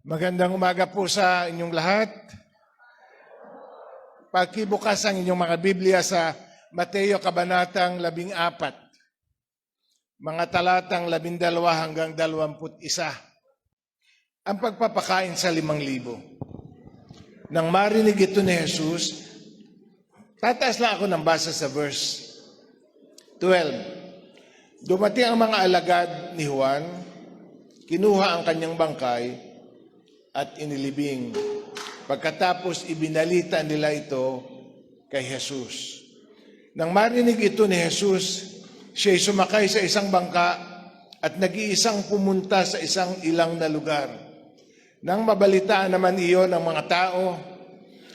Magandang umaga po sa inyong lahat. Pakibukas ang inyong mga Biblia sa Mateo Kabanatang 14, mga talatang 12 hanggang 21. Ang pagpapakain sa 5,000. Nang marinig ito ni Jesus, tataas lang ako ng basa sa verse 12. Dumating ang mga alagad ni Juan, kinuha ang kanyang bangkay, at inilibing. Pagkatapos ibinalita nila ito kay Jesus. Nang marinig ito ni Jesus, siya'y sumakay sa isang bangka at nag-iisang pumunta sa isang ilang na lugar. Nang mabalitaan naman iyon ng mga tao,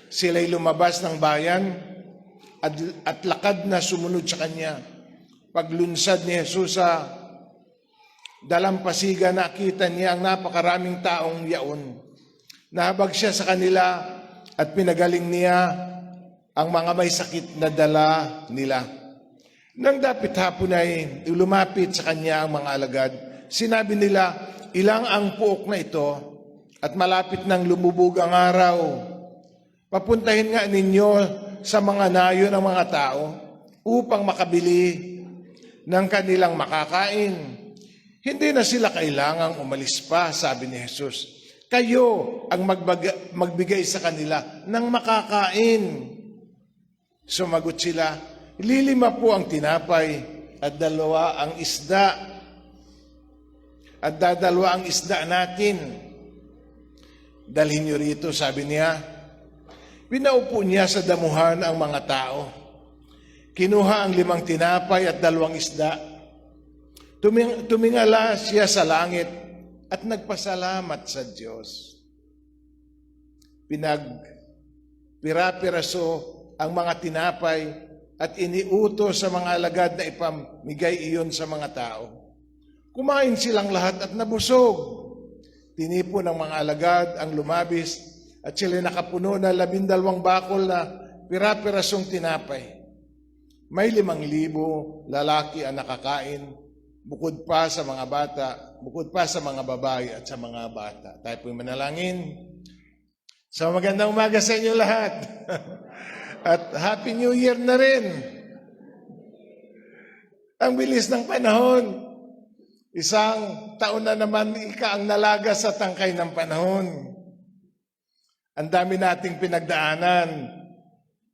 sila'y lumabas ng bayan at lakad na sumunod sa kanya. Paglunsad ni Jesus sa dalampasigan, nakita niya ang napakaraming taong yaon. Nahabag siya sa kanila at pinagaling niya ang mga may sakit na dala nila. Nang dapit hapon ay lumapit sa kanya ang mga alagad. Sinabi nila, ilang ang puok na ito at malapit nang lumubog ang araw. Papuntahin nga ninyo sa mga nayo ng mga tao upang makabili ng kanilang makakain. Hindi na sila kailangang umalis pa, sabi ni Jesus. Kayo ang magbigay sa kanila ng makakain. Sumagot sila, 5 po ang tinapay at 2 ang isda. At dadalwa ang isda natin. Dalhin niyo rito, sabi niya. Pinaupo niya sa damuhan ang mga tao. Kinuha ang 5 tinapay at 2 isda. Tumingala siya sa langit at nagpasalamat sa Diyos. Pinagpira-piraso ang mga tinapay at iniutos sa mga alagad na ipamigay iyon sa mga tao. Kumain silang lahat at nabusog. Tinipon ng mga alagad ang lumabis at sila nakapuno na 12 bakol na pira-pirasong tinapay. May 5,000 lalaki ang nakakain, bukod pa sa mga babae at sa mga bata. Tayo po'y manalangin. So magandang umaga sa inyo lahat. At Happy New Year na rin. Ang bilis ng panahon. Isang taon na naman ika ang nalaga sa tangkay ng panahon. Ang dami nating pinagdaanan.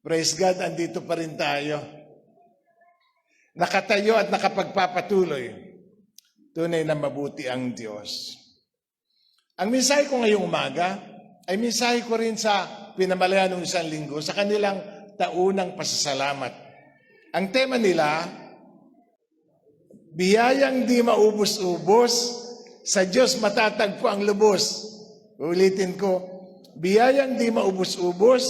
Praise God, andito pa rin tayo. Nakatayo at nakapagpapatuloy. Tunay na mabuti ang Diyos. Ang mensahe ko ngayong umaga ay mensahe ko rin sa pinamalayan ng isang linggo sa kanilang taunang pasasalamat. Ang tema nila, biyayang di maubos-ubos, sa Diyos matatagpo ang lubos. Ulitin ko, biyayang di maubos-ubos,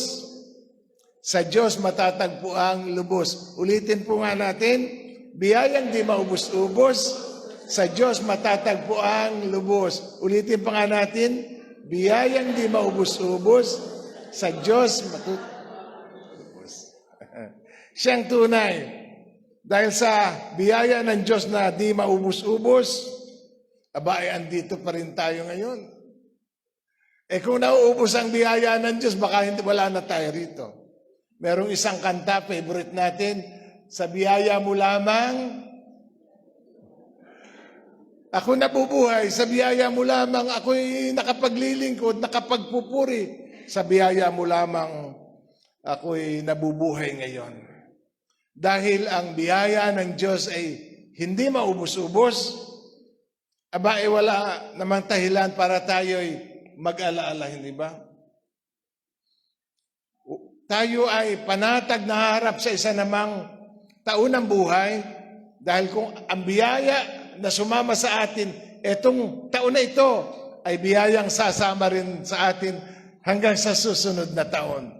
sa Diyos matatagpo ang lubos. Ulitin po nga natin, biyayang di maubos-ubos, sa Diyos matatagpo ang lubos. Ulitin pa nga natin, biyayang di maubos-ubos, sa Diyos lubos. Siyang tunay. Dahil sa biyaya ng Diyos na di maubos-ubos, aba ay andito pa rin tayo ngayon. Kung nauubos ang biyaya ng Diyos, baka wala na tayo rito. Merong isang kanta, favorite natin, sa biyaya mo lamang, ako nabubuhay, sa biyaya mo lamang, ako'y nakapaglilingkod, nakapagpupuri, sa biyaya mo lamang, ako'y nabubuhay ngayon. Dahil ang biyaya ng Diyos ay hindi maubos-ubos, aba ay wala namang tahilan para tayo'y mag-alaala, hindi ba? Tayo ay panatag na harap sa isa namang taon ng buhay dahil kung ang biyaya na sumama sa atin, etong taon na ito ay biyayang sasama rin sa atin hanggang sa susunod na taon.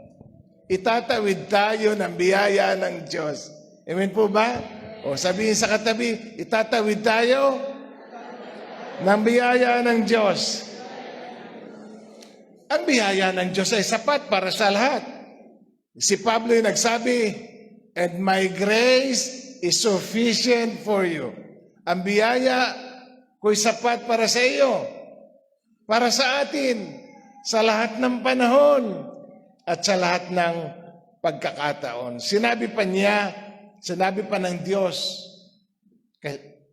Itatawid tayo ng biyaya ng Diyos. Amen po ba? O sabihin sa katabi, itatawid tayo ng biyaya ng Diyos. Ang biyaya ng Diyos ay sapat para sa lahat. Si Pablo yung nagsabi, and my grace is sufficient for you. Ang biyaya ko'y sapat para sa iyo. para sa atin sa lahat ng panahon at sa lahat ng pagkakataon. Sinabi pa ng Diyos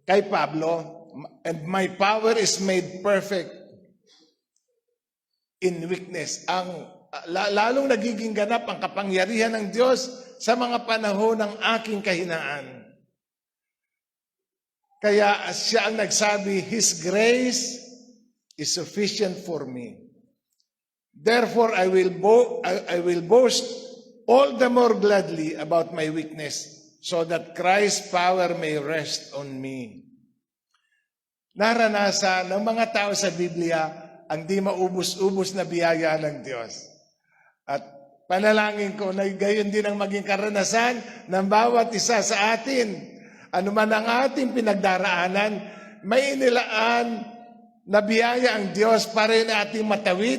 kay Pablo, and my power is made perfect in weakness. Lalong nagiging ganap ang kapangyarihan ng Diyos sa mga panahon ng aking kahinaan. Kaya siya ang nagsabi, His grace is sufficient for me. Therefore, I will boast all the more gladly about my weakness, so that Christ's power may rest on me. Naranasan ng mga tao sa Biblia ang di maubos-ubos na biyaya ng Diyos. At panalangin ko na gayon din ang maging karanasan ng bawat isa sa atin. Ano man ang ating pinagdaraanan, may inilaan na biyaya ang Diyos para rin ating matawid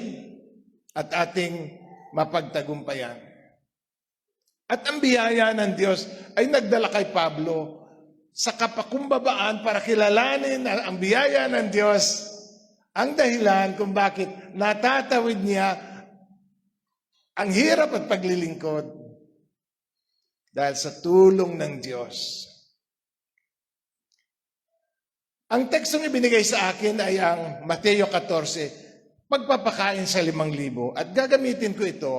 at ating mapagtagumpayan. At ang biyaya ng Diyos ay nagdala kay Pablo sa kapakumbabaan para kilalanin ang biyaya ng Diyos, ang dahilan kung bakit natatawid niya ang hirap at paglilingkod dahil sa tulong ng Diyos. Ang tekstong ibinigay sa akin ay ang Mateo 14, pagpapakain sa 5,000. At gagamitin ko ito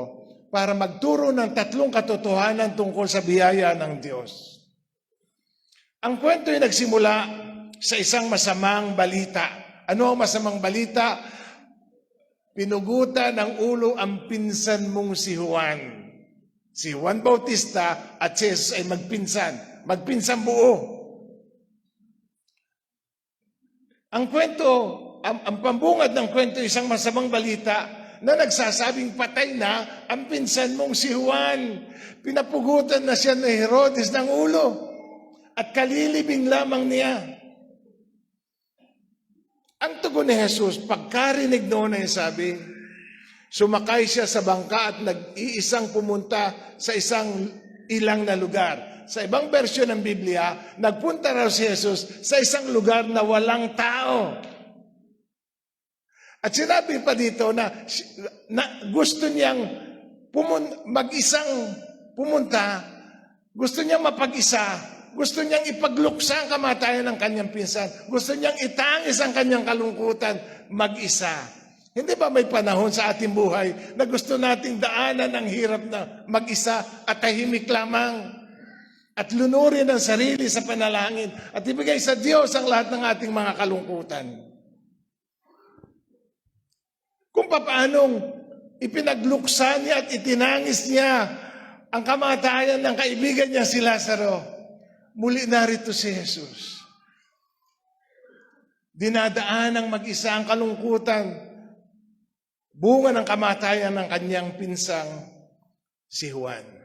para magturo ng 3 katotohanan tungkol sa biyaya ng Diyos. Ang kwento ay nagsimula sa isang masamang balita. Ano ang masamang balita? Pinugutan ng ulo ang pinsan mong si Juan. Si Juan Bautista at si Jesus ay magpinsan buo. Ang kwento, ang pambungad ng kwento, isang masamang balita na nagsasabing patay na ang pinsan mong si Juan. Pinapugutan na siya ni Herodes ng ulo at kalilibing lamang niya. Ang tugon ni Jesus, pagkarinig noon ay sabi, sumakay siya sa bangka at nag-iisang pumunta sa isang ilang na lugar. Sa ibang bersyon ng Biblia, nagpunta raw si Jesus sa isang lugar na walang tao. At sinabi pa dito na gusto niyang mag-isang pumunta, gusto niyang mapag-isa, gusto niyang ipagluksa ang kamatayan ng kanyang pinsan, gusto niyang itangis ang kanyang kalungkutan, mag-isa. Hindi ba may panahon sa ating buhay na gusto nating daanan ang hirap na mag-isa at tahimik lamang? At lunurin ang sarili sa panalangin at ibigay sa Diyos ang lahat ng ating mga kalungkutan. Kung paanong ipinagluksa niya at itinangis niya ang kamatayan ng kaibigan niya si Lazaro, muli narito si Jesus. Dinadaan ng mag-isa ang kalungkutan, bunga ng kamatayan ng kanyang pinsang si Juan.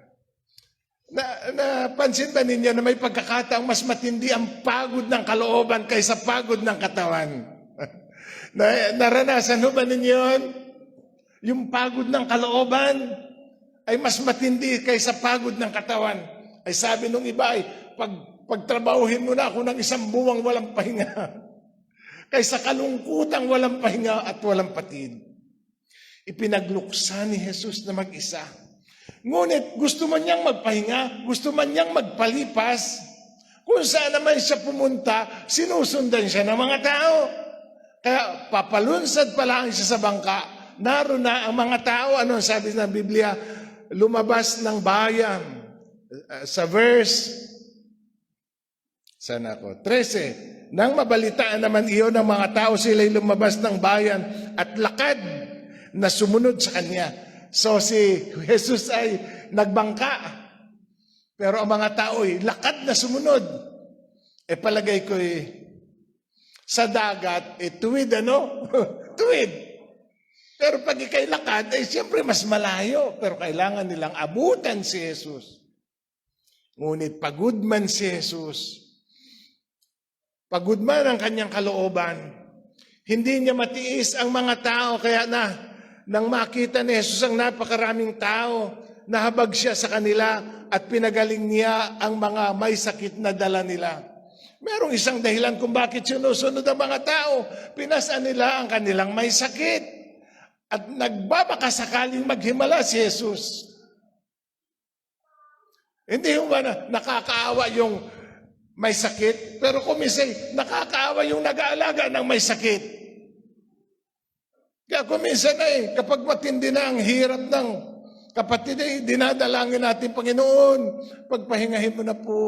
Napansin ba ninyo na may pagkakataong mas matindi ang pagod ng kalooban kaysa pagod ng katawan? Naranasan ho ba ninyo yun? Yung pagod ng kalooban ay mas matindi kaysa pagod ng katawan. Ay sabi nung iba ay, pagtrabahuhin mo na ako ng 1 buwang walang pahinga. Kaysa kalungkutang walang pahinga at walang patid. Ipinagluksa ni Jesus na mag-isa. Ngunit gusto man niyang magpahinga, gusto man niyang magpalipas, kung saan naman siya pumunta, sinusundan siya ng mga tao. Kaya papalunsad pa lang siya sa bangka, naroon na ang mga tao, ano ang sabi ng Biblia, lumabas ng bayan. Sa verse, 13, nang mabalitaan naman iyon ng mga tao, sila'y lumabas ng bayan at lakad na sumunod sa kanya. So si Jesus ay nagbangka, pero ang mga tao ay lakad na sumunod. Palagay ko sa dagat, tuwid tuwid. Pero pag ikay lakad, siyempre mas malayo. Pero kailangan nilang abutan si Jesus. Ngunit pagod man si Jesus, pagod man ang kanyang kalooban, hindi niya matiis ang mga tao, kaya nang makita ni Jesus ang napakaraming tao, nahabag siya sa kanila at pinagaling niya ang mga may sakit na dala nila. Merong isang dahilan kung bakit sinusunod ang mga tao. Pinasaan nila ang kanilang may sakit. At nagbabakasakaling maghimala si Jesus. Hindi ba nakakaawa yung may sakit? Pero kung minsan, nakakaawa yung nag-aalaga ng may sakit. Kaya kung minsan kapag matindi na ang hirap ng kapatid dinadalangin natin, Panginoon, pagpahingahin mo na po.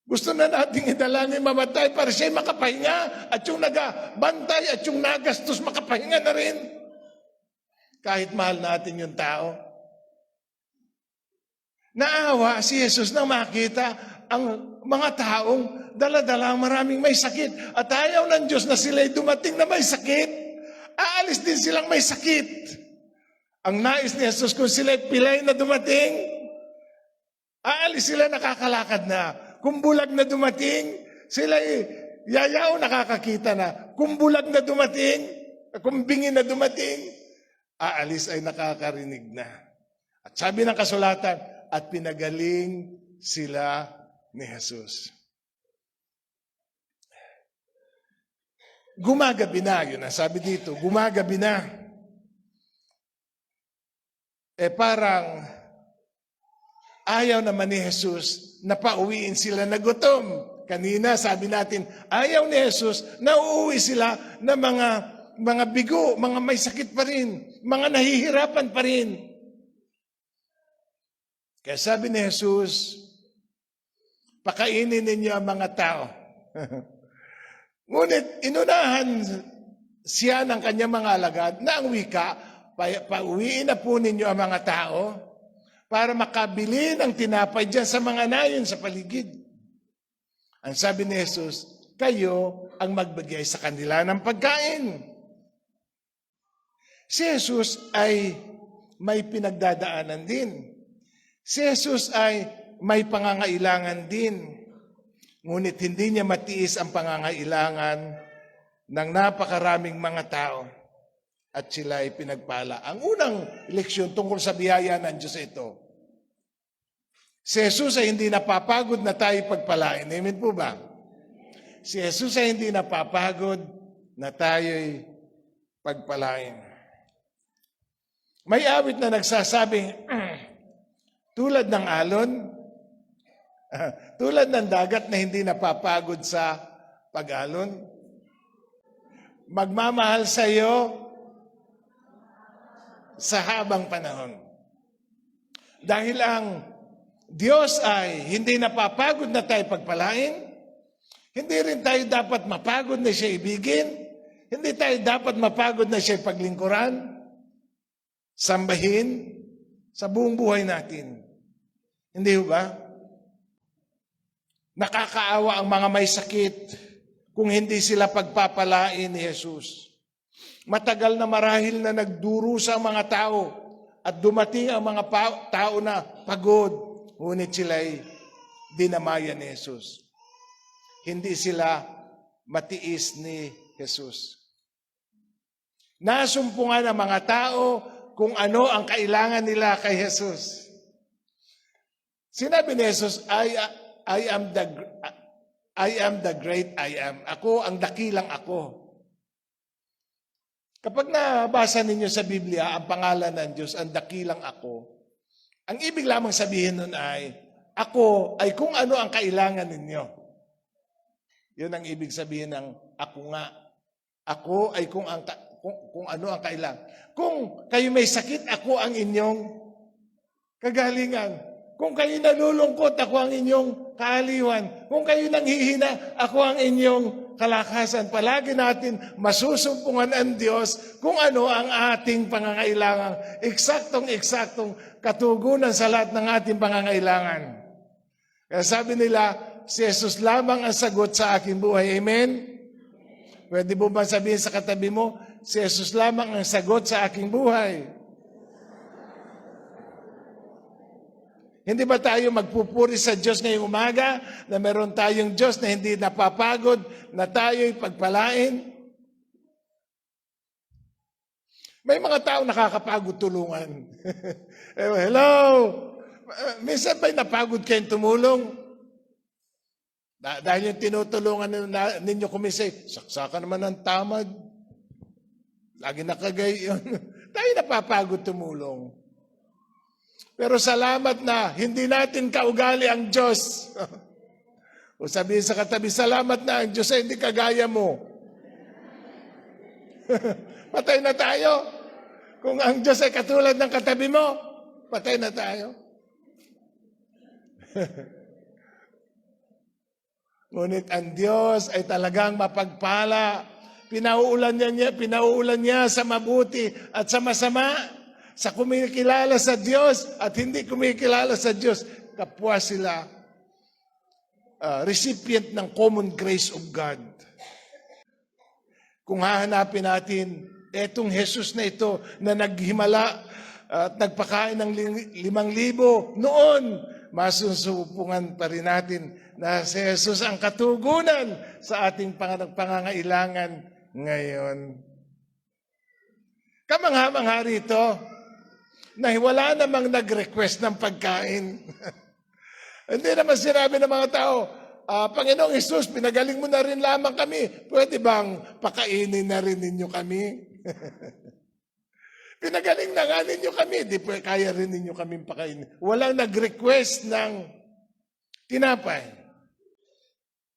Gusto na nating idalangin mamatay para siya makapahinga at yung nagabantay at yung nagastos makapahinga na rin. Kahit mahal natin yung tao. Naawa si Jesus na makita ang mga taong dala-dala maraming may sakit. At ayaw ng Diyos na sila'y dumating na may sakit. Aalis din silang may sakit. Ang nais ni Jesus kung sila'y pilay na dumating, aalis sila nakakalakad na. Kung bulag na dumating, sila'y yayaw nakakakita na. Kung bulag na dumating, kung bingi na dumating, aalis ay nakakarinig na. At sabi ng kasulatan, at pinagaling sila ni Jesus. Gumagabi na, yun ang sabi dito, gumagabi na. Parang ayaw naman ni Jesus na pauwiin sila na gutom. Kanina sabi natin, ayaw ni Jesus na uuwi sila na mga bigo, mga may sakit pa rin, mga nahihirapan pa rin. Kaya sabi ni Jesus, pakainin ninyo ang mga tao. Ngunit inunahan siya ng kanyang mga alagad na ang wika, pauwiin na po ninyo ang mga tao para makabili ng tinapay dyan sa mga nayon sa paligid. Ang sabi ni Jesus, kayo ang magbigay sa kanila ng pagkain. Si Jesus ay may pinagdadaanan din. Si Jesus ay may pangangailangan din. Ngunit hindi niya matiis ang pangangailangan ng napakaraming mga tao. At sila ay pinagpala. Ang unang leksyon tungkol sa biyaya ng Diyos ito. Si Jesus ay hindi napapagod na tayo pagpalain. Amen po ba? Si Jesus ay hindi napapagod na tayo'y pagpalain. May awit na nagsasabing, tulad ng alon, tulad ng dagat na hindi napapagod sa pag-alon, magmamahal sa iyo sa habang panahon. Dahil ang Diyos ay hindi napapagod na tayo pagpalain, hindi rin tayo dapat mapagod na siya ibigin, hindi tayo dapat mapagod na siya paglingkuran, sambahin sa buong buhay natin. Hindi ba? Nakakaawa ang mga may sakit kung hindi sila pagpapalain ni Jesus. Matagal na marahil na nagdurusa ang mga tao at dumating ang mga tao na pagod, ngunit sila'y dinamayan ni Jesus. Hindi sila matiis ni Jesus. Nasumpungan ang mga tao kung ano ang kailangan nila kay Jesus. Sinabi ni Jesus, I am the great I am. Ako ang dakilang ako. Kapag nabasa ninyo sa Biblia ang pangalan ng Diyos, ang dakilang ako, ang ibig lamang sabihin nun ay, ako ay kung ano ang kailangan ninyo. Yun ang ibig sabihin ng ako nga. Ako ay kung ano ang kailangan. Kung kayo may sakit, ako ang inyong kagalingan. Kung kayo nalulungkot, ako ang inyong kaaliwan. Kung kayo nanghihina, ako ang inyong kalakasan. Palagi natin masusumpungan ang Diyos kung ano ang ating pangangailangan. Eksaktong katugunan sa lahat ng ating pangangailangan. Kaya sabi nila, si Jesus lamang ang sagot sa aking buhay. Amen? Pwede mo ba sabihin sa katabi mo, si Jesus lamang ang sagot sa aking buhay? Hindi ba tayo magpupuri sa Diyos ngayong umaga na meron tayong Diyos na hindi napapagod, na tayo'y pagpalain? May mga tao nakakapagod tulungan. Hello! Minsan ba'y napagod kayong tumulong? Dahil yung tinutulungan ninyo kumisay, saksakan naman ng tamad. Lagi nakagay yun. Tayo napapagod tumulong. Pero salamat na hindi natin kaugali ang Diyos. O sabihin sa katabi, salamat na ang Diyos ay hindi kagaya mo. Patay na tayo. Kung ang Diyos ay katulad ng katabi mo, patay na tayo. Ngunit ang Diyos ay talagang mapagpala. Pinauulan niya sa mabuti at sa masama, sa kumikilala sa Diyos at hindi kumikilala sa Diyos. Kapwa sila recipient ng common grace of God. Kung hahanapin natin, etong Jesus na ito na naghimala at nagpakain ng 5,000 noon, masusupungan pa rin natin na si Jesus ang katugunan sa ating pangangailangan ngayon. Kamangha-mangha rito na wala namang nag-request ng pagkain. Hindi naman sinabi ng mga tao, Panginoong Jesus, pinagaling mo na rin lamang kami. Pwede bang pakainin na rin ninyo kami? Pinagaling na nga ninyo kami, di po kaya rin ninyo kami pakainin. Walang nag-request ng tinapay.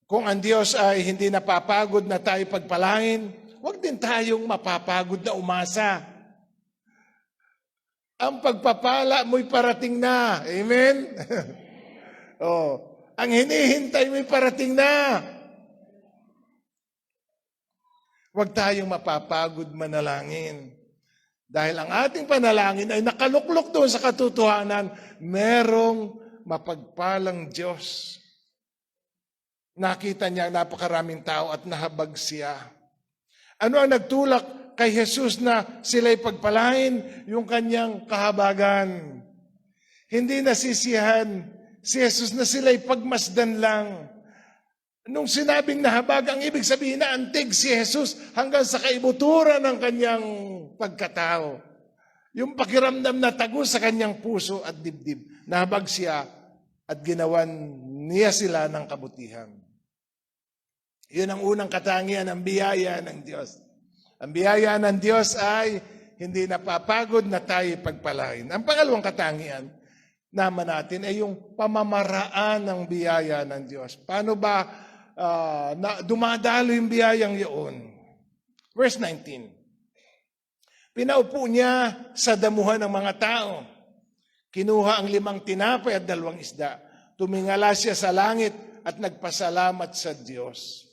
Kung ang Diyos ay hindi napapagod na tayo pagpalain, huwag din tayong mapapagod na umasa. Ang pagpapala mo'y parating na. Amen? Ang hinihintay mo'y parating na. Huwag tayong mapapagod manalangin. Dahil ang ating panalangin ay nakaluklok doon sa katotohanan, merong mapagpalang Diyos. Nakita niya ang napakaraming tao at nahabag siya. Ano ang nagtulak kay Jesus na sila'y pagpalain? Yung kanyang kahabagan. Hindi nasisiyahan si Jesus na sila'y pagmasdan lang. Nung sinabing nahabag, ang ibig sabihin na antig si Jesus hanggang sa kaibuturan ng kanyang pagkatao. Yung pakiramdam na tago sa kanyang puso at dibdib. Nahabag siya at ginawan niya sila ng kabutihan. Yun ang unang katangian ng biyaya ng Diyos. Ang biyaya ng Diyos ay hindi napapagod na tayo pagpalain. Ang pangalawang katangian naman natin ay yung pamamaraan ng biyaya ng Diyos. Paano ba dumadalo yung biyayang yun? Verse 19. Pinaupo niya sa damuhan ng mga tao. Kinuha ang 5 tinapay at 2 isda. Tumingala siya sa langit at nagpasalamat sa Diyos.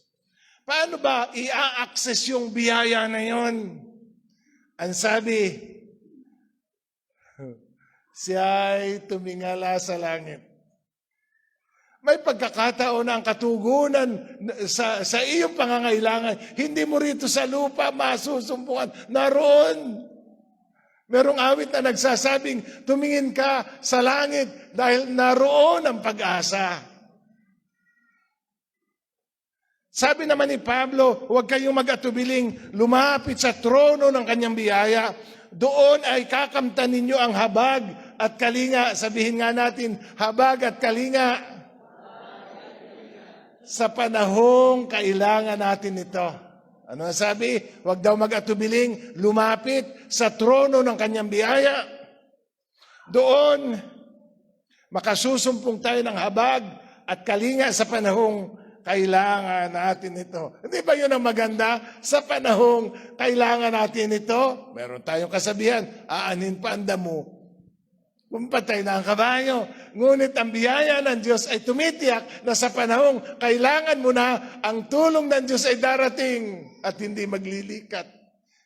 Paano ba i-access yung biyaya na yun? Ang sabi, siya ay tumingala sa langit. May pagkakataon na ang katugunan sa iyong pangangailangan, hindi mo rito sa lupa masusumpungan. Naroon. Merong awit na nagsasabing, tumingin ka sa langit dahil naroon ang pag-asa. Sabi naman ni Pablo, huwag kayong mag-atubiling lumapit sa trono ng kanyang biyaya. Doon ay kakamtan ninyo ang habag at kalinga. Sabihin nga natin, habag at kalinga. Sa panahong kailangan natin ito. Ano sabi? Huwag daw mag-atubiling lumapit sa trono ng kanyang biyaya. Doon, makasusumpong tayo ng habag at kalinga sa panahong kailangan natin ito. Hindi ba yun ang maganda? Sa panahong kailangan natin ito, meron tayong kasabihan, aanin pa ang damo. Pumpatay na ang kabayo. Ngunit ang biyaya ng Diyos ay tumitiyak na sa panahong kailangan mo na, ang tulong ng Diyos ay darating at hindi maglilikat.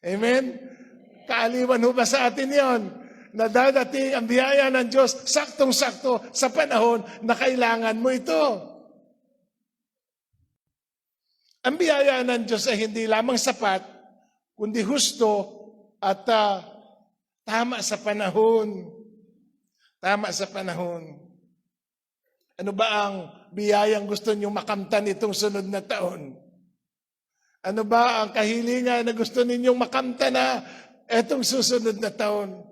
Amen? Kaaliwan ho ba sa atin yon? Na dadating ang biyaya ng Diyos saktong-sakto sa panahon na kailangan mo ito. Ang biyaya ng Diyos ay hindi lamang sapat, kundi husto at tama sa panahon. Tama sa panahon. Ano ba ang biyayang gusto niyong makamtan itong sunod na taon? Ano ba ang kahilingan na gusto ninyong makamtan na itong susunod na taon?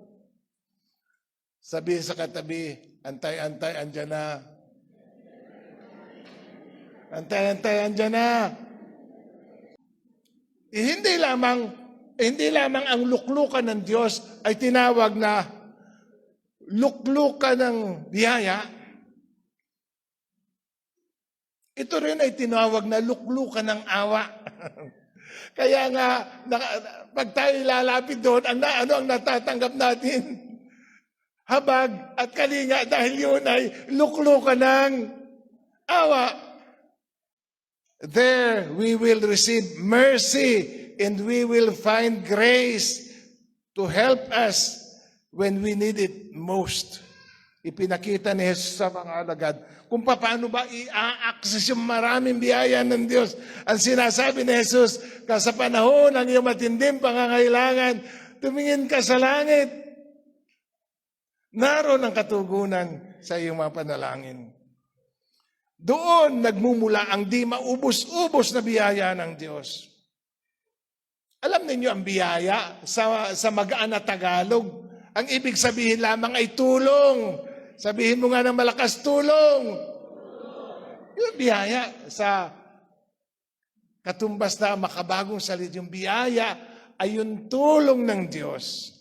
Sabi sa katabi, Antay-antay, andyan na. Antay-antay, andyan na. Hindi lamang ang luklukan ng Diyos ay tinawag na luklukan ng biyaya. Ito rin ay tinawag na luklukan ng awa. Kaya nga, pag tayo lalapit doon, ano ang natatanggap natin? Habag at kalinga dahil yun ay luklukan ng awa. There we will receive mercy and we will find grace to help us when we need it most. Ipinakita ni Jesus sa mga alagad kung paano ba i-access yung maraming biyaya ng Diyos. Ang sinasabi ni Jesus, sa panahon ng iyong matinding pangangailangan, tumingin ka sa langit. Naroon ang katugunan sa iyong mga panalangin. Doon nagmumula ang di maubos-ubos na biyaya ng Diyos. Alam ninyo ang biyaya sa magaan na Tagalog, ang ibig sabihin lamang ay tulong. Sabihin mo nga ng malakas, tulong. Yung biyaya sa katumbas na makabagong salita, yung biyaya ay yung tulong ng Diyos.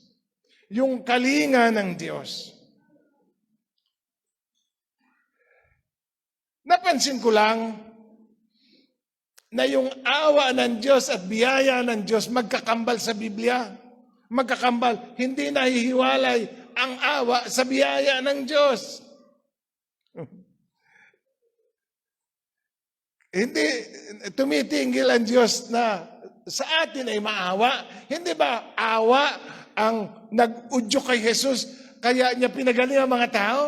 Yung kalinga ng Diyos. Napansin ko lang na yung awa ng Diyos at biyaya ng Diyos magkakambal sa Biblia. Magkakambal. Hindi nahihiwalay ang awa sa biyaya ng Diyos. Hindi tumitingil ang Diyos na sa atin ay maawa. Hindi ba awa ang nag-udyo kay Jesus kaya niya pinagaling ang mga tao?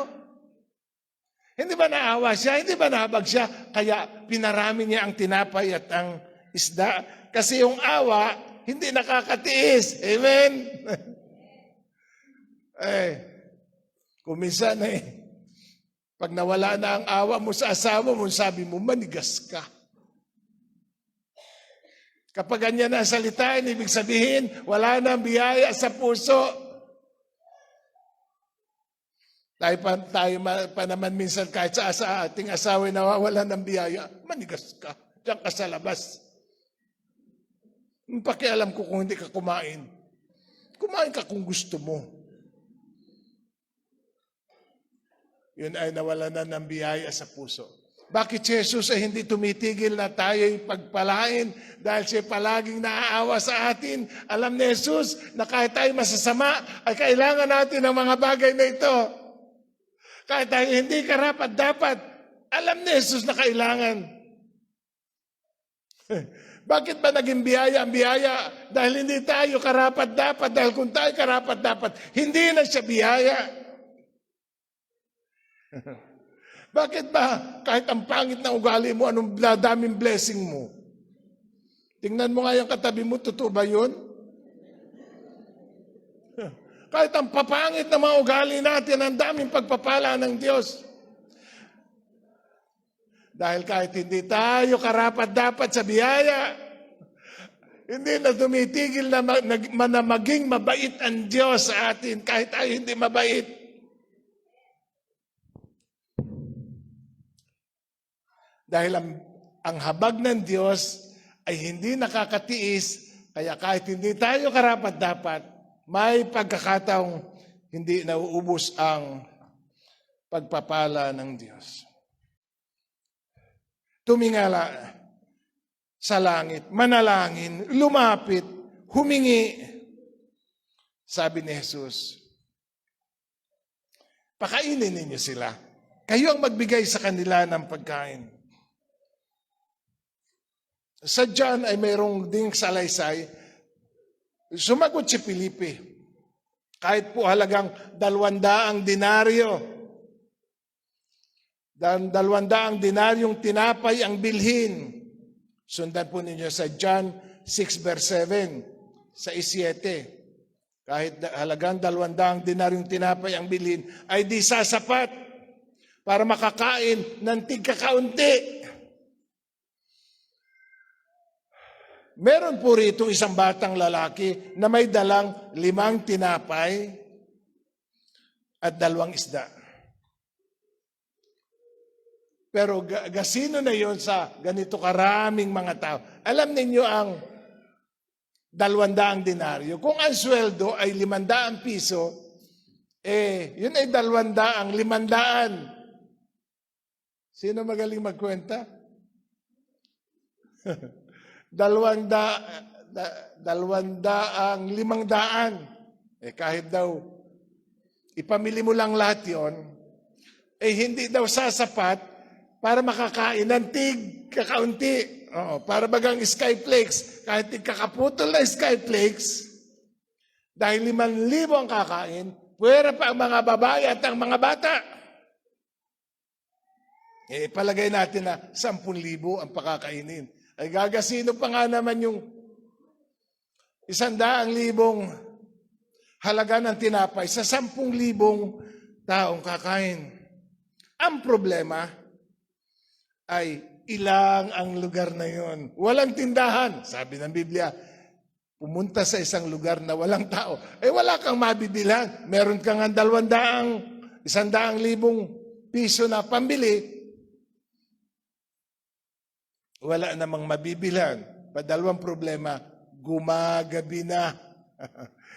Hindi ba naawa siya? Hindi ba nahabag siya? Kaya pinarami niya ang tinapay at ang isda. Kasi yung awa, hindi nakakatiis. Amen? Kuminsan pag nawala na ang awa mo sa asawa mo, sabi mo, manigas ka. Kapag ganyan na salitain, ibig sabihin, wala nang biyaya sa puso. Tayo pa naman minsan kahit sa ating asawa nawawala ng biyaya, manigas ka. Diyan ka sa labas. Pakialam ko kung hindi ka kumain. Kumain ka kung gusto mo. Yun ay nawala na ng biyaya sa puso. Bakit Jesus ay hindi tumitigil na tayo'y pagpalain dahil siya palaging naaawa sa atin? Alam ni Jesus na kahit tayo masasama, ay kailangan natin ng mga bagay na ito. Kahit tayo hindi karapat-dapat, alam ni Jesus na kailangan. Bakit ba naging biyaya ang biyaya? Dahil hindi tayo karapat-dapat. Dahil kung tayo karapat-dapat, hindi na siya biyaya. Bakit ba kahit ang pangit na ugali mo, anong daming blessing mo? Tingnan mo nga yung katabi mo, totoo ba yun? Kahit ang papangit na mga ugali natin, ang daming pagpapala ng Diyos. Dahil kahit hindi tayo karapat-dapat sa biyaya, hindi na tumitigil na maging mabait ang Diyos sa atin, kahit tayo hindi mabait. Dahil ang habag ng Diyos ay hindi nakakatiis, kaya kahit hindi tayo karapat-dapat, may pagkakataong hindi nauubos ang pagpapala ng Diyos. Tumingala sa langit, manalangin, lumapit, humingi. Sabi ni Jesus, pakainin ninyo sila. Kayo ang magbigay sa kanila ng pagkain. Sa John ay mayroong ding salaysay. Sumagot si Felipe. Kahit po halagang 200 denaryo. 200 denaryong tinapay ang bilhin. Sundan po ninyo sa John 6 verse 7, sa 7. Kahit halagang 200 denaryong tinapay ang bilhin, ay di sasapat para makakain ng tigkakaunti. Meron po rito isang batang lalaki na may dalang 5 tinapay at 2 isda. Pero gasino na yon sa ganito karaming mga tao. Alam ninyo ang 200 denaryo. Kung ang sweldo ay 500 piso, yun ay 200, 500. Sino magaling magkwenta? 200, 500. Kahit daw ipamili mo lang lahat yon, hindi daw sasapat para makakain ng kakaunti. Para bagang skyflakes, kahit kakaputol na skyflakes, dahil 5,000 ang kakain, puwera pa ang mga babae at ang mga bata. Palagay natin na 10,000 ang pakakainin. Ay gagasino pa nga naman yung 100,000 halaga ng tinapay sa 10,000 taong kakain. Ang problema ay ilang ang lugar na yon. Walang tindahan. Sabi ng Biblia, pumunta sa isang lugar na walang tao. Wala kang mabibilhan. Meron kang 100,000 piso na pambili. Wala namang mabibilhan. Padalawang problema, gumagabi na.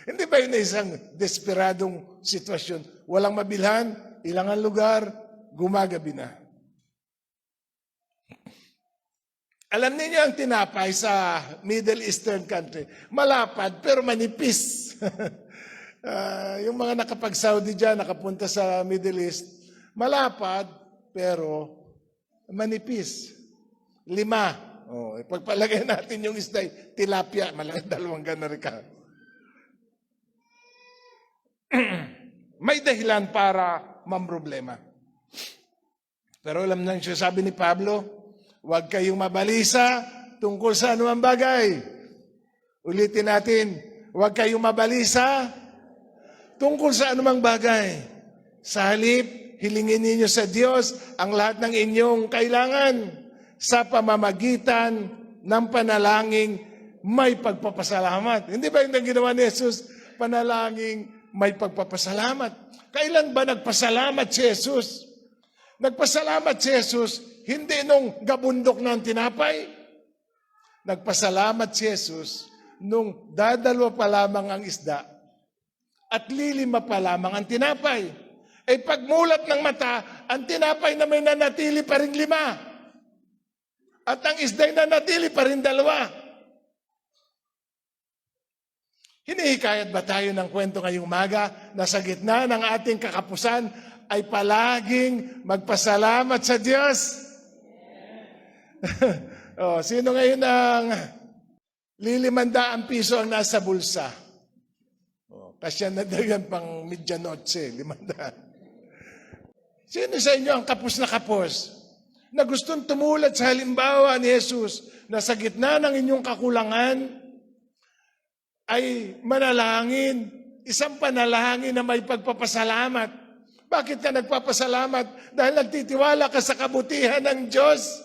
Hindi ba yun na isang desperadong sitwasyon? Walang mabilhan, ilang ang lugar, gumagabi na. Alam niyo ang tinapay sa Middle Eastern country, malapad pero manipis. Yung mga nakapag-Saudi dyan, nakapunta sa Middle East, malapad pero manipis. 5. Pagpalagay natin yung isda, tilapia, malaki 2 ganari ka. May dahilan para mamroblema. Pero alam na siya, sabi ni Pablo, huwag kayong mabalisa tungkol sa anumang bagay. Ulitin natin, huwag kayong mabalisa tungkol sa anumang bagay. Sa halip, hilingin ninyo sa Diyos ang lahat ng inyong kailangan sa pamamagitan ng panalangin may pagpapasalamat. Hindi ba yung ginawa ni Jesus? Panalangin may pagpapasalamat. Kailan ba nagpasalamat si Jesus? Nagpasalamat si Jesus hindi nung gabundok ng tinapay. Nagpasalamat si Jesus nung dadalwa pa lamang ang isda at 5 pa lamang ang tinapay. Pagmulat ng mata, ang tinapay na may nanatili pa rin 5. At ang isda'y nanatili pa rin 2. Hinihikayat ba tayo ng kwento ngayong umaga na sa gitna ng ating kakapusan ay palaging magpasalamat sa Diyos? Sino ngayon ang 500 piso ang nasa bulsa? Kasi na daw yan pang medianoche, 500. Sino sa inyo ang kapos na kapos? Na gustong tumulad sa halimbawa ni Jesus na sa gitna ng inyong kakulangan ay manalangin, isang panalangin na may pagpapasalamat. Bakit ka nagpapasalamat? Dahil nagtitiwala ka sa kabutihan ng Diyos.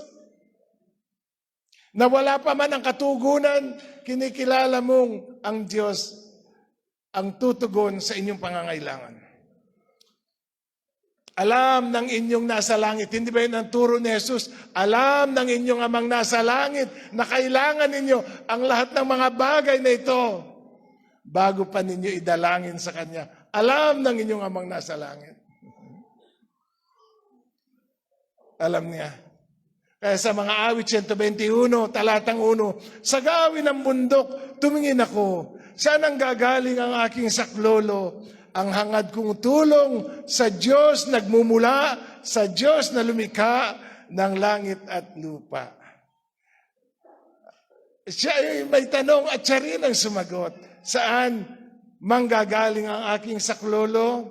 Na wala pa man ang katugunan, kinikilala mong ang Diyos ang tutugon sa inyong pangangailangan. Alam ng inyong nasa langit. Hindi ba yun ang turo ni Jesus? Alam ng inyong amang nasa langit na kailangan ninyo ang lahat ng mga bagay na ito bago pa ninyo idalangin sa Kanya. Alam ng inyong amang nasa langit. Alam niya. Kaya sa mga awit 121, talatang 1, sa gawin ng bundok, tumingin ako. Saan ang gagaling ang aking saklolo? Ang hangad kong tulong sa Diyos nagmumula, sa Diyos na lumikha ng langit at lupa. Siya ay may tanong at siya rin ang sumagot. Saan manggagaling ang aking saklolo?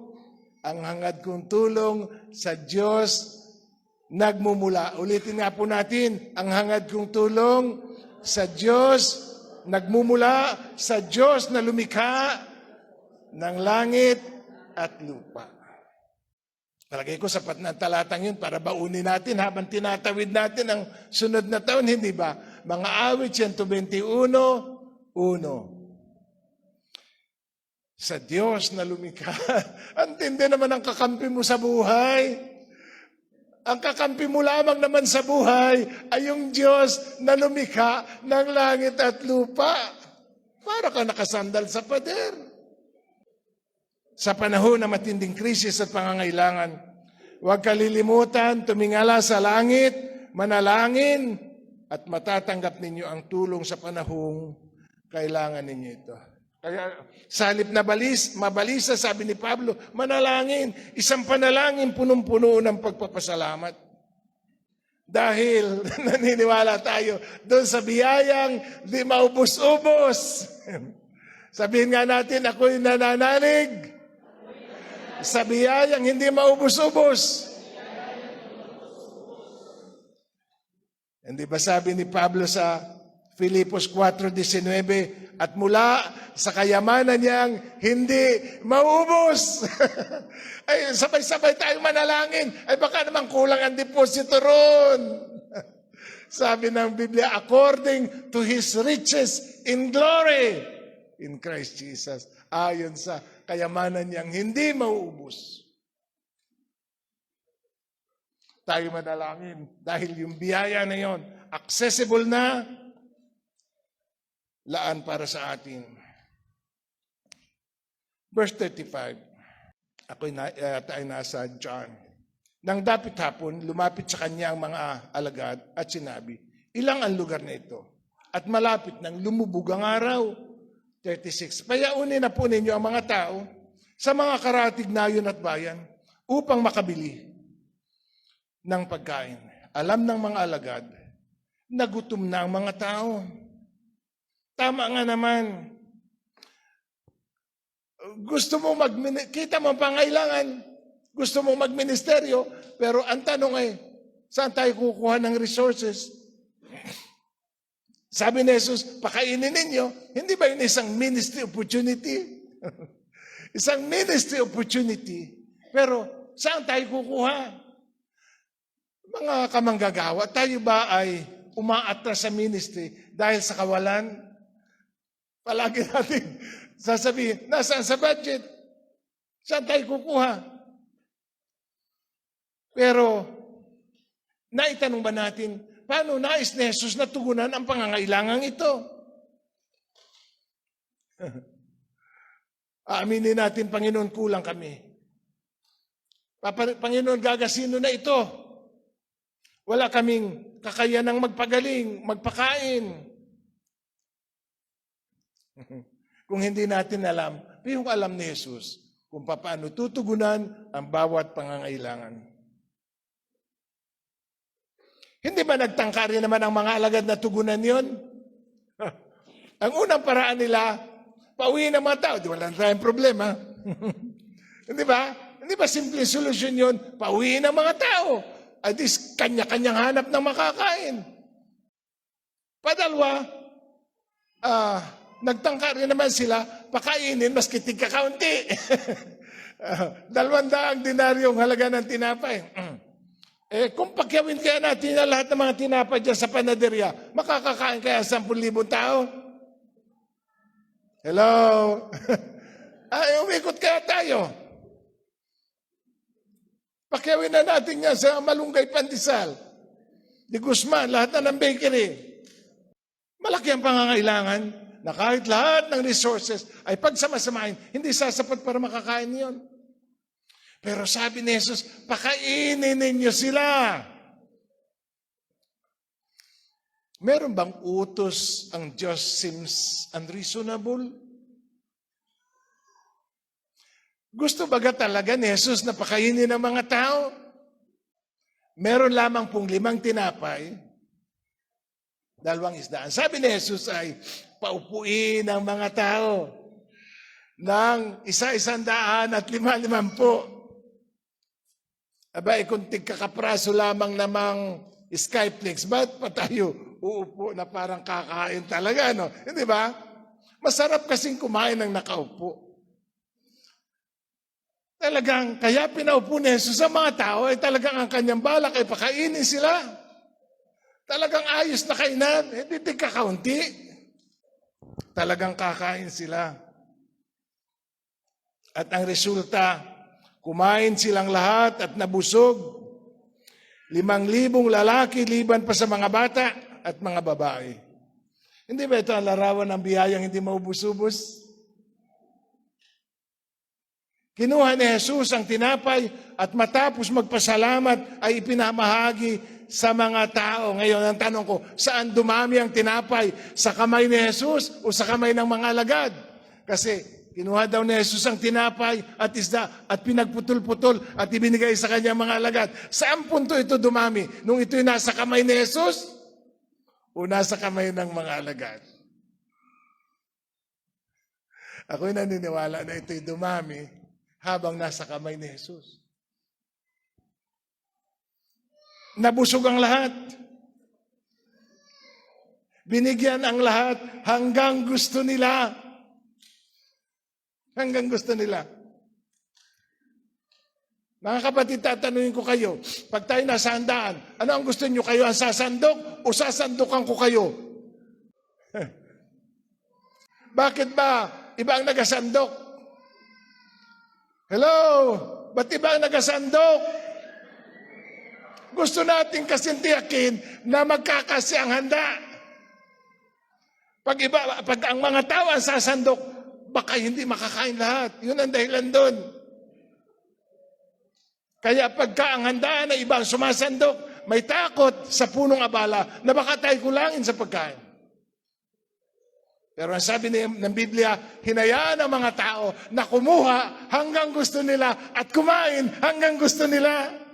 Ang hangad kong tulong sa Diyos nagmumula. Ulitin nga po natin, ang hangad kong tulong sa Diyos nagmumula, sa Diyos na lumikha ng langit at lupa. Palagay ko sapat na talatang yun para baunin natin habang tinatawid natin ang sunod na taon, hindi ba? Mga awit 121:1. Sa Diyos na lumikha. Ang tindi naman ang kakampi mo sa buhay. Ang kakampi mo lamang naman sa buhay ay yung Diyos na lumikha ng langit at lupa. Para ka nakasandal sa pader. Sa panahon na matinding krisis at pangangailangan, huwag kalilimutan, tumingala sa langit, manalangin, at matatanggap ninyo ang tulong sa panahong kailangan ninyo ito. Kaya sa halip na mabalisa, sabi ni Pablo, manalangin. Isang panalangin punong-puno ng pagpapasalamat. Dahil naniniwala tayo doon sa biyayang di maubos-ubos. Sabihin nga natin, ako'y nananalig sa biyayang hindi maubos-ubos. Hindi ba sabi ni Pablo sa Filipos 4:19, at mula sa kayamanan niyang hindi maubos. Ay, sabay-sabay tayong manalangin. Ay, baka naman kulang ang deposito ron. Sabi ng Biblia, according to His riches in glory in Christ Jesus. Ayon sa kayamanan niyang hindi mauubos. Tayo manalangin dahil yung biyaya na yon, accessible na, laan para sa atin. Verse 35. Tayo nasa John. Nang dapit hapon, lumapit sa kanya ang mga alagad at sinabi, ilang ang lugar na ito? At malapit nang lumubog ang araw. 36. Payaunin na po ninyo ang mga tao sa mga karatig nayon at bayan upang makabili ng pagkain. Alam ng mga alagad, nagutom na ang mga tao. Tama nga naman. Gusto mo kita mo ang pangailangan, gusto mo magministeryo, pero ang tanong ay, saan tayo kukuha ng resources? Sabi ni Jesus, pakainin ninyo. Hindi ba yun isang ministry opportunity? Isang ministry opportunity. Pero saan tayo kukuha? Mga kamanggagawa, tayo ba ay umaatras sa ministry dahil sa kawalan? Palagi natin sasabihin, nasaan sa budget? Saan tayo kukuha? Pero, naitanong ba natin, paano nais ni Jesus na tugunan ang pangangailangan ito? Aaminin natin, Panginoon, kulang kami. Panginoon, gagasino na ito. Wala kaming kakayanang magpagaling, magpakain. Kung hindi natin alam, yung alam ni Jesus kung paano tutugunan ang bawat pangangailangan. Hindi ba nagtangka rin naman ang mga alagad na tugunan yon? Ang unang paraan nila, pauwiin ang mga tao. Di wala tayong problema. Hindi ba? Hindi ba simple solusyon yon? Pauwiin ang mga tao. At least kanya-kanyang hanap ng makakain. Padalwa, nagtangka rin naman sila, pakainin maski tigka-kaunti. 200 dinaryong halaga ng tinapay. Kung pakyawin kaya natin na lahat ng mga tinapay dyan sa panaderya, makakakain kaya 10,000 tao? Hello? Umikot kaya tayo. Pakyawin na natin yan sa Malunggay Pandesal, Di Guzman, lahat na ng bakery. Malaki ang pangangailangan na kahit lahat ng resources ay pagsamasamahin, hindi sasapat para makakain yon. Pero sabi ni Jesus, pakainin ninyo sila. Meron bang utos ang Diyos seems unreasonable? Gusto baga talaga ni Jesus na pakainin ng mga tao? Meron lamang pong 5 tinapay, 2 isdaan. Sabi ni Jesus ay, paupuin ang mga tao ng 100 at 50. Aba, kung tigkakapraso lamang namang Skyflex, ba't pa tayo uupo na parang kakain talaga, no? Hindi ba? Masarap kasing kumain ng nakaupo. Talagang, kaya pinaupo ni Jesus sa mga tao, ay talagang ang kanyang balak ay pakainin sila. Talagang ayos na kainan, hindi tigkakaunti. Talagang kakain sila. At ang resulta, kumain silang lahat at nabusog. 5,000 lalaki, liban pa sa mga bata at mga babae. Hindi ba ito ang larawan ng biyayang hindi maubos-ubos? Kinuha ni Jesus ang tinapay at matapos magpasalamat ay ipinamahagi sa mga tao. Ngayon, ang tanong ko, saan dumami ang tinapay? Sa kamay ni Jesus o sa kamay ng mga alagad? Kasi kinuha daw ni Jesus ang tinapay at isda at pinagputol-putol at ibinigay sa kanyang mga alagad. Saan punto ito dumami? Nung ito'y nasa kamay ni Jesus o nasa kamay ng mga alagad? Ako'y naniniwala na ito'y dumami habang nasa kamay ni Jesus. Nabusog ang lahat. Binigyan ang lahat hanggang gusto nila. Hanggang gusto nila. Mga kapatid, tatanungin ko kayo, pag tayo nasa handaan, ano ang gusto nyo? Kayo ang sasandok o sasandukan ko kayo? Bakit ba iba ang nagasandok? Hello? Ba't iba ang nagasandok? Gusto natin kasing tiyakin na magkakasi ang handa. Pag ang mga tao ang sasandok, baka hindi makakain lahat. Yun ang dahilan doon. Kaya pagka ang handaan na iba ang sumasandok, may takot sa punong abala na baka tayo kulangin sa pagkain. Pero ang sabi ng Biblia, hinayaan ang mga tao na kumuha hanggang gusto nila at kumain hanggang gusto nila.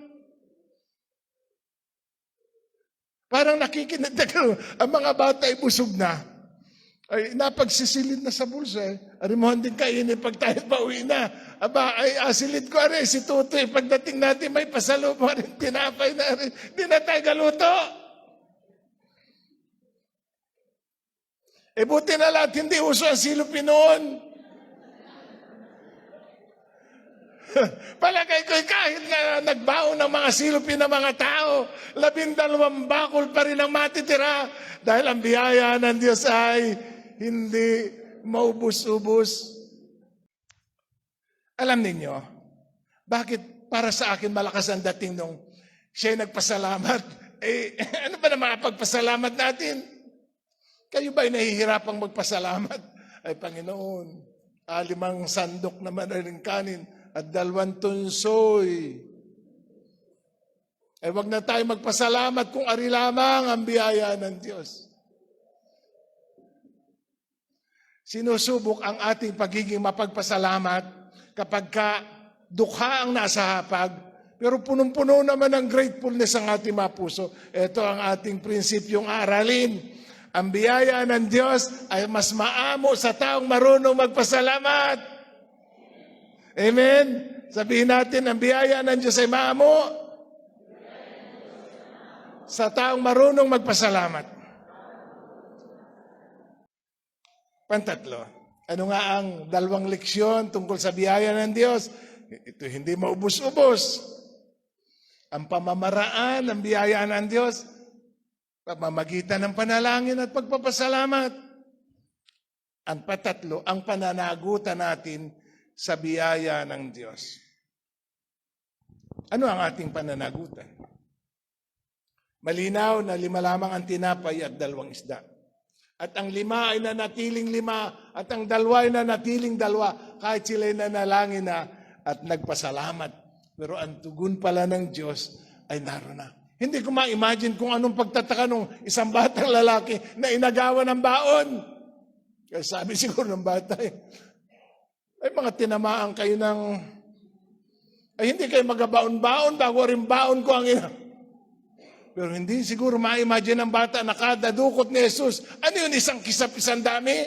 Parang nakikinig ang mga bata ay busog na. Ay napagsisilid na sa bulsa. Arimuhan din kainin pag tayo pauwi na. Aba, ay asilid ko rin si Tutoy. Pagdating natin may pasalubong rin, tinapay na rin. Di na tayo galuto. E buti na lahat, hindi uso ang silupi noon. Palagay ko kahit na nagbaon ng mga silupi ng mga tao, 12 bakul pa rin ang matitira dahil ang biyaya ng Diyos ay hindi maubos-ubos. Alam ninyo, bakit para sa akin malakas ang dating nung siya'y nagpasalamat? Ano ba na makapagpasalamat natin? Kayo ba'y nahihirapang magpasalamat? Ay Panginoon, 5 sandok naman ang kanin at 2 tunsoy. Ay wag na tayo magpasalamat kung ari lamang ang biyaya ng Diyos. Sinusubok ang ating pagiging mapagpasalamat kapag dukha ang nasa hapag, pero punong-puno naman ng gratefulness ang ating mga puso. Ito ang ating prinsipyong aralin. Ang biyaya ng Diyos ay mas maamo sa taong marunong magpasalamat. Amen? Sabihin natin, ang biyaya ng Diyos ay maamo sa taong marunong magpasalamat. Pantatlo, ano nga ang 2 leksyon tungkol sa biyaya ng Diyos? Ito hindi maubos-ubos. Ang pamamaraan ng biyaya ng Diyos, pamamagitan ng panalangin at pagpapasalamat. Ang patatlo, ang pananagutan natin sa biyaya ng Diyos. Ano ang ating pananagutan? Malinaw na 5 lamang ang tinapay at 2 isda. At ang 5 ay nanatiling 5 at ang 2 ay nanatiling 2 kahit sila'y nanalangin na at nagpasalamat. Pero ang tugon pala ng Diyos ay naroon na. Hindi ko ma-imagine kung anong pagtataka ng isang batang lalaki na inagawan ng baon. Kaya sabi siguro ng bata, ay mga tinamaan kayo ng, ay hindi kayo magabaon-baon bago rin baon ko ang ina. Pero hindi siguro ma-imagine ng bata na kada dukot ni Jesus, ano yun, isang kisap, isang dami?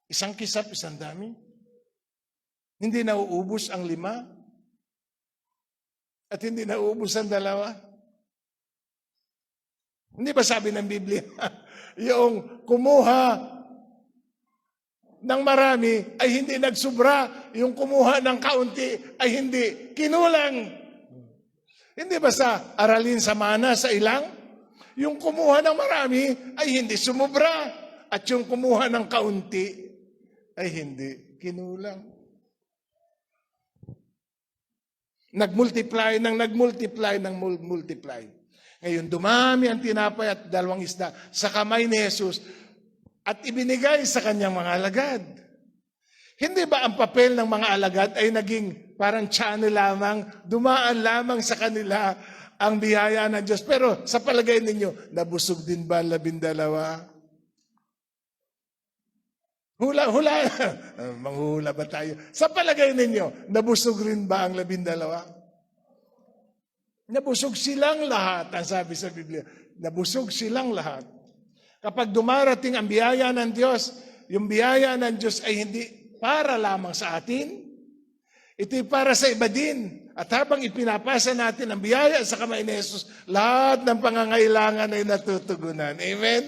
Isang kisap, isang dami? Hindi nauubos ang 5? At hindi nauubos ang 2? Hindi ba sabi ng Biblia, yung kumuha ng marami ay hindi nagsubra, yung kumuha ng kaunti ay hindi kinulang. Hindi ba sa aralin sa mana sa ilang? Yung kumuha ng marami ay hindi sumubra, at yung kumuha ng kaunti ay hindi kinulang. Nagmultiply ng multiply. Ngayon, dumami ang tinapay at 2 isda sa kamay ni Jesus at ibinigay sa kanyang mga alagad. Hindi ba ang papel ng mga alagad ay naging parang channel lamang, dumaan lamang sa kanila ang biyaya ng Diyos? Pero sa palagay ninyo, nabusog din ba ang 12? Hula. Manghula ba tayo? Sa palagay ninyo, nabusog rin ba ang 12? Nabusog silang lahat, ang sabi sa Biblia. Nabusog silang lahat. Kapag dumarating ang biyaya ng Diyos, yung biyaya ng Diyos ay hindi para lamang sa atin. Ito'y para sa iba din. At habang ipinapasa natin ang biyaya sa kamay ni Jesus, lahat ng pangangailangan ay natutugunan. Amen?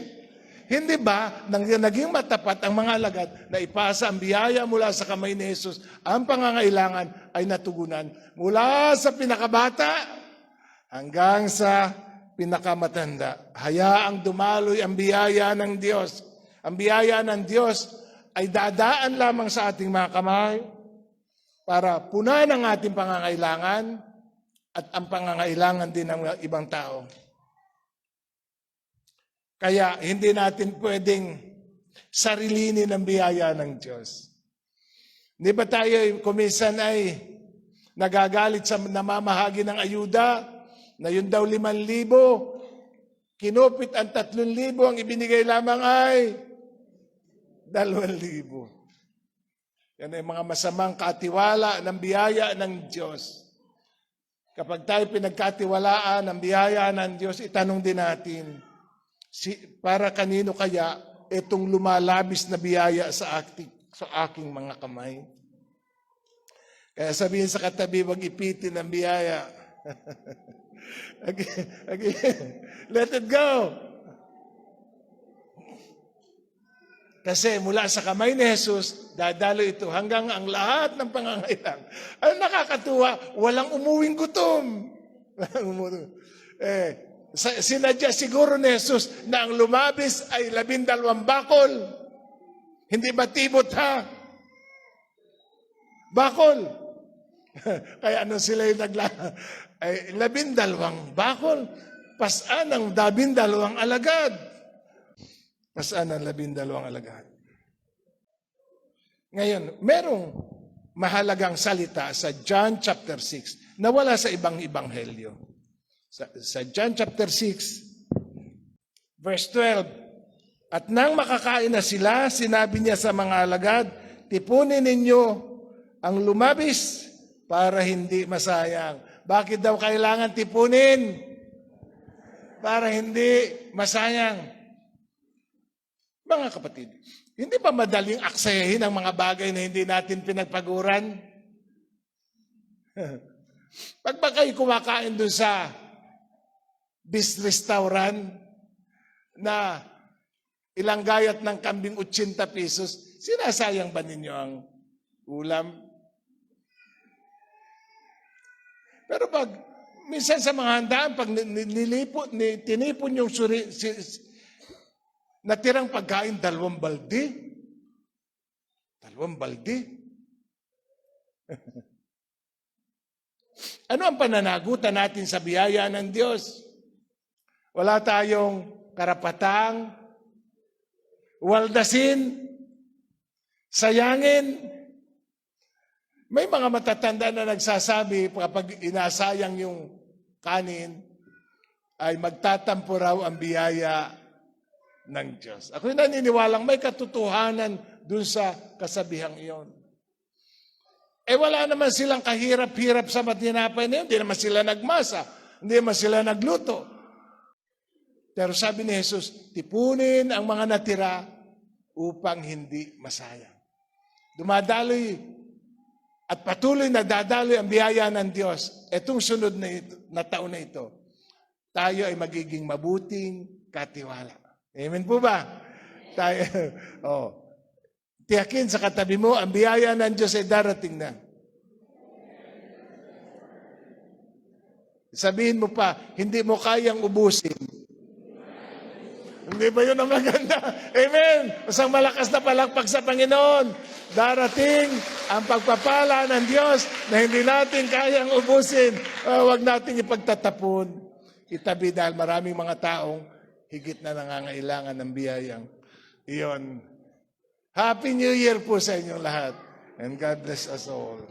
Hindi ba naging matapat ang mga alagad na ipasa ang biyaya mula sa kamay ni Jesus, ang pangangailangan ay natugunan mula sa pinakabata hanggang sa pinakamatanda. Hayaang dumaloy ang biyaya ng Diyos. Ang biyaya ng Diyos ay dadaan lamang sa ating mga kamay para punan ang ating pangangailangan at ang pangangailangan din ng ibang tao. Kaya hindi natin pwedeng sarilinin ang biyaya ng Diyos. Hindi ba tayo kuminsan ay nagagalit sa namamahagi ng ayuda na yun daw 5,000, kinupit ang 3,000, ang ibinigay lamang ay 2,000. Yan ay mga masamang katiwala ng biyaya ng Diyos. Kapag tayo pinagkatiwalaan ng biyaya ng Diyos, itanong din natin, para kanino kaya itong lumalabis na biyaya sa aking mga kamay? Kaya sabihin sa katabi, wag ipitin ang biyaya. Again. Let it go. Kasi mula sa kamay ni Jesus, dadalo ito hanggang ang lahat ng pangangailangan. Ang nakakatuwa, walang umuwing gutom. Sinadya siguro ni Jesus na ang lumabis ay 12 bakol. Hindi ba tibot ha? Bakol. Kaya ano sila yung ay 12 bakol. Pasan ang 12 alagad. Pasan ang 12 alagad. Ngayon, merong mahalagang salita sa John chapter 6 na wala sa ibang ebanghelyo. Sa John chapter 6, verse 12, at nang makakain na sila, sinabi niya sa mga alagad, tipunin ninyo ang lumabis para hindi masayang. Bakit daw kailangan tipunin? Para hindi masayang. Mga kapatid, hindi ba madaling aksayahin ang mga bagay na hindi natin pinagpaguran? Pag ba kayo kumakain dun sa bis restaurant na ilang gayat ng kambing 80 pesos, sinasayang ba ninyo ang ulam? Pero pag minsan sa mga handaan, pag tinipon yung natirang pagkain, 2 balde. 2 balde. Ano ang pananagutan natin sa biyaya ng Diyos? Wala tayong karapatang waldasin, sayangin. May mga matatanda na nagsasabi kapag inasayang yung kanin, ay magtatampo raw ang biyaya ng Diyos. Ako'y naniniwalang may katotohanan dun sa kasabihang iyon. Wala naman silang kahirap-hirap sa tinapay na yun. Hindi naman sila nagmasa. Hindi naman sila nagluto. Pero sabi ni Jesus, tipunin ang mga natira upang hindi masayang. Dumadaloy at patuloy na dadaloy ang biyaya ng Diyos. Etong sunod na taon na ito, tayo ay magiging mabuting katiwala. Amen po ba? Tayo, tiyakin sa katabi mo, ang biyaya ng Diyos ay darating na. Sabihin mo pa, hindi mo kayang ubusin Hindi ba yun ang maganda? Amen! Isang malakas na palakpak sa Panginoon. Darating ang pagpapala ng Diyos na hindi natin kayang ubusin. Huwag natin ipagtatapon. Itabi dahil maraming mga taong higit na nangangailangan ng biyayang iyon. Happy New Year po sa inyong lahat. And God bless us all.